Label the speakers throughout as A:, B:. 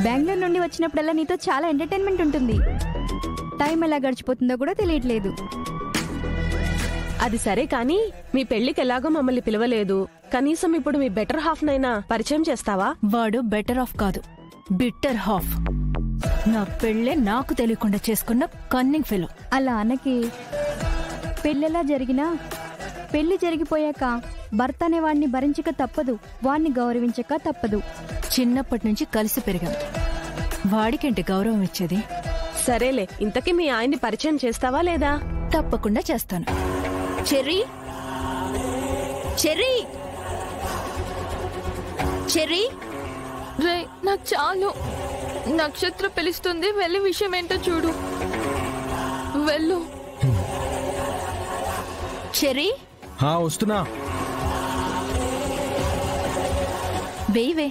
A: బెంగళూరు నుండి వచ్చినప్పుడల్లా నీతో చాలా ఎంటర్టైన్మెంట్ ఉంటుంది. టైం ఎలా గడిచిపోతుందో కూడా తెలియట్లేదు.
B: అది సరే కానీ మీ పెళ్లికి ఎలాగో మమ్మల్ని పిలవలేదు. కనీసం ఇప్పుడు మీ బెటర్ హాఫ్ నైనా పరిచయం చేస్తావా?
C: వాడు బెటర్ హాఫ్ కాదు, బిట్టర్ హాఫ్. నా పెళ్ళే నాకు తెలియకుండా చేసుకున్న కన్నింగ్ ఫెలో.
A: అలా అనకి. పెళ్ళెలా జరిగినా పెళ్లి జరిగిపోయాక భర్త అనే వాడిని భరించక తప్పదు, వాణ్ణి గౌరవించక తప్పదు.
C: చిన్నప్పటి నుంచి కలిసి పెరిగాం, వాడికేంటి గౌరవం ఇచ్చేది?
B: సరేలే, ఇంతకీ మీ ఆయన్ని పరిచయం చేస్తావా లేదా?
C: తప్పకుండా చేస్తాను. Cherry, cherry, cherry.
D: రే, నాకు చాలు. నక్షత్ర పిలుస్తుంది, వెళ్ళి విషయం ఏంటో చూడు. వెళ్ళు.
C: చెర్రీ,
E: వస్తున్నా.
C: వేయివే.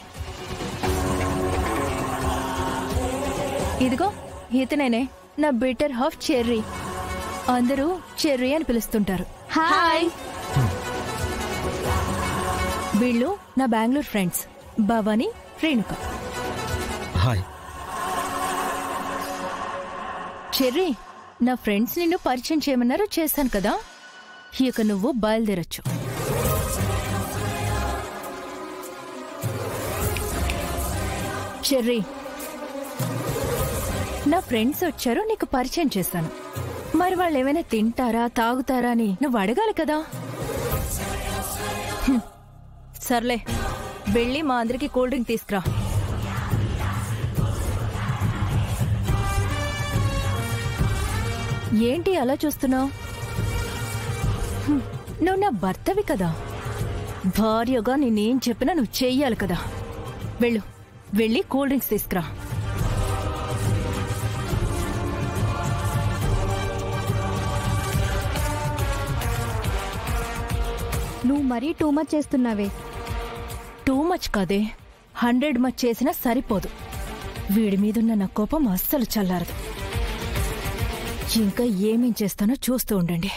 C: ఇదిగో ఇతనేనే నా బిటర్ హాఫ్ చెర్రీ. అందరూ చెర్రీ అని పిలుస్తుంటారు.
A: హాయ్.
C: వీళ్ళు నా Bengaluru friends, Bhavani, Renuka.
E: Hi.
C: Cherry, నా ఫ్రెండ్స్ నిన్ను పరిచయం చేయమన్నారు, చేశాను కదా. ఇక నువ్వు బయలుదేరొచ్చు. చెర్రీ, నా ఫ్రెండ్స్ వచ్చారు, నీకు పరిచయం చేస్తాను. మరి వాళ్ళు ఏమైనా తింటారా తాగుతారా అని నువ్వు అడగాలి కదా. సర్లే, వెళ్ళి మా అందరికి కూల్ డ్రింక్ తీసుకురా. ఏంటి అలా చూస్తున్నావు? నువ్వు నా భర్తవి కదా, భార్యగా నేనేం చెప్పినా నువ్వు చెయ్యాలి కదా. వెళ్ళు, వెళ్ళి కూల్ డ్రింక్స్ తీసుకురా.
A: నువ్వు మరీ టూ మచ్ చేస్తున్నావే.
C: టూ మచ్ కాదే, 100 మచ్ చేసినా సరిపోదు. వీడి మీదున్న నా కోపం అస్సలు చల్లారదు. ఇంకా ఏమేం చేస్తానో చూస్తూ ఉండండి.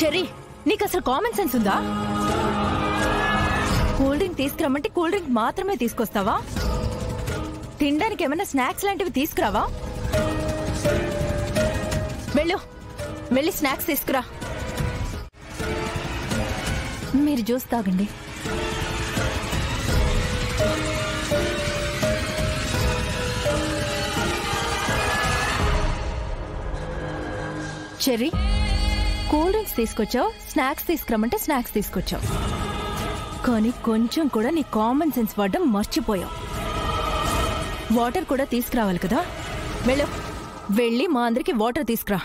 C: చెర్రీ, నీకు అసలు కామన్ సెన్స్ ఉందా? కూల్ డ్రింక్ తీసుకురమ్మంటే కూల్ డ్రింక్ మాత్రమే తీసుకొస్తావా? తినడానికి ఏమైనా స్నాక్స్ లాంటివి తీసుకురావా? వెళ్ళు, వెళ్ళి స్నాక్స్ తీసుకురా. మీరు జ్యూస్ తాగండి. చెర్రీ, కూల్ డ్రింక్స్ తీసుకొచ్చావు, స్నాక్స్ తీసుకురమ్మంటే స్నాక్స్ తీసుకొచ్చావు. కానీ కొంచెం కూడా నీ కామన్ సెన్స్ వాడడం మర్చిపోయావు. వాటర్ కూడా తీసుకురావాలి కదా. వెళ్ళు, వెళ్ళి మా అందరికి వాటర్ తీసుకురా.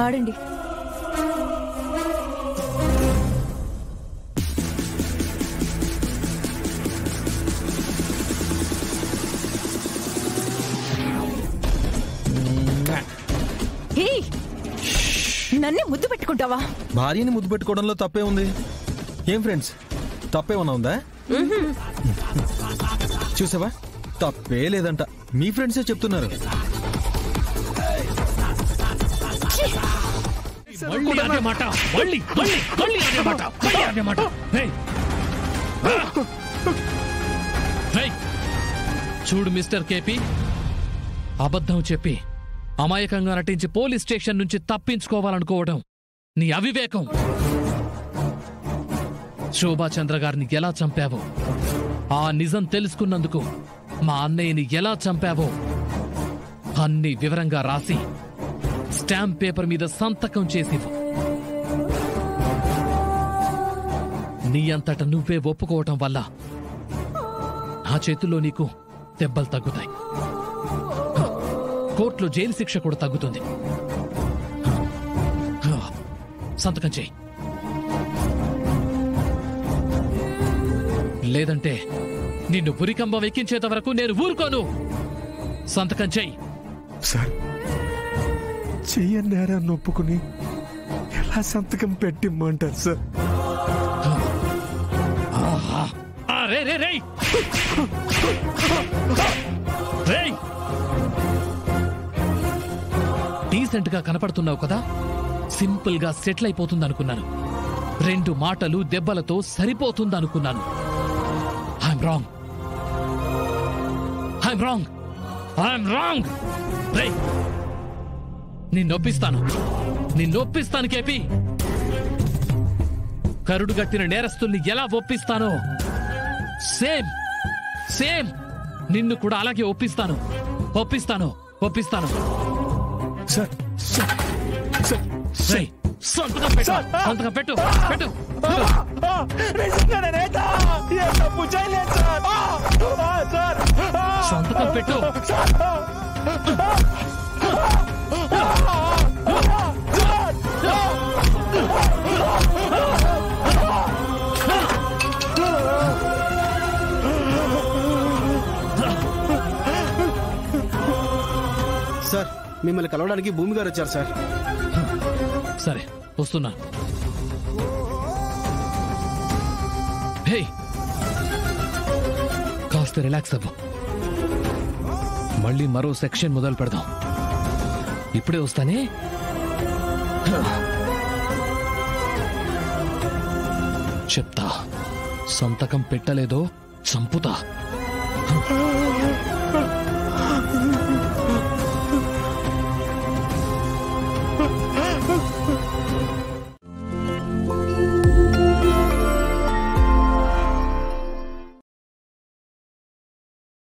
C: ఆడండి. నన్నే ముద్దు పెట్టుకుంటావా?
E: భార్యని ముద్దు పెట్టుకోవడంలో తప్పే ఉంది. ఏం ఫ్రెండ్స్, తప్పేమన్నా ఉందా? చూసావా, తప్పే లేదంట. మీ ఫ్రెండ్సే చెప్తున్నారు.
F: చూడు మిస్టర్ కేపీ, అబద్ధం చెప్పి అమాయకంగా నటించి పోలీస్ స్టేషన్ నుంచి తప్పించుకోవాలనుకోవడం నీ అవివేకం. శోభాచంద్ర గారిని ఎలా చంపావో, ఆ నిజం తెలుసుకున్నందుకు మా అన్నయ్యని ఎలా చంపావో అన్ని వివరంగా రాసి స్టాంప్ పేపర్ మీద సంతకం చేసివు. నీ అంతట నువ్వే ఒప్పుకోవటం వల్ల నా చేతుల్లో నీకు దెబ్బలు తగ్గుతాయి. కోర్టులో జైలు శిక్ష కూడా తగ్గుతుంది. సంతకం చేయి, లేదంటే నిన్ను పురికంబం ఎక్కించేంత వరకు నేను ఊరుకోను. సంతకం చేయి.
G: సార్, చెయ్యని నేరాన్ని ఒప్పుకుని ఎలా సంతకం పెట్టిమ్మంటారు సార్?
F: రే రే రే రే డీసెంట్ గా కనపడుతున్నావు కదా, సింపుల్ గా సెటిల్ అయిపోతుంది అనుకున్నాను. 2 మాటలు దెబ్బలతో సరిపోతుంది అనుకున్నాను. I'm wrong, I'm wrong, I'm wrong. రే నిన్నొప్పిస్తాను కేపీ. కరుడు గట్టిన నేరస్తుల్ని ఎలా ఒప్పిస్తానో సేమ్ సేమ్ నిన్ను కూడా అలాగే ఒప్పిస్తాను.
E: సార్
F: రేయ్, సంతకం పెట్టు. సంతకం పెట్టు.
G: సార్, మిమ్మల్ని కలవడానికి భూమి గారు వచ్చారు సార్.
F: సరే వస్తున్నా. హే, కాస్త రిలాక్స్ అవ్వు. మళ్ళీ మరో సెక్షన్ మొదలు పెడదాం. ఇప్పుడే వస్తానే. చెప్తా, సంతకం పెట్టలేదో చంపుతా.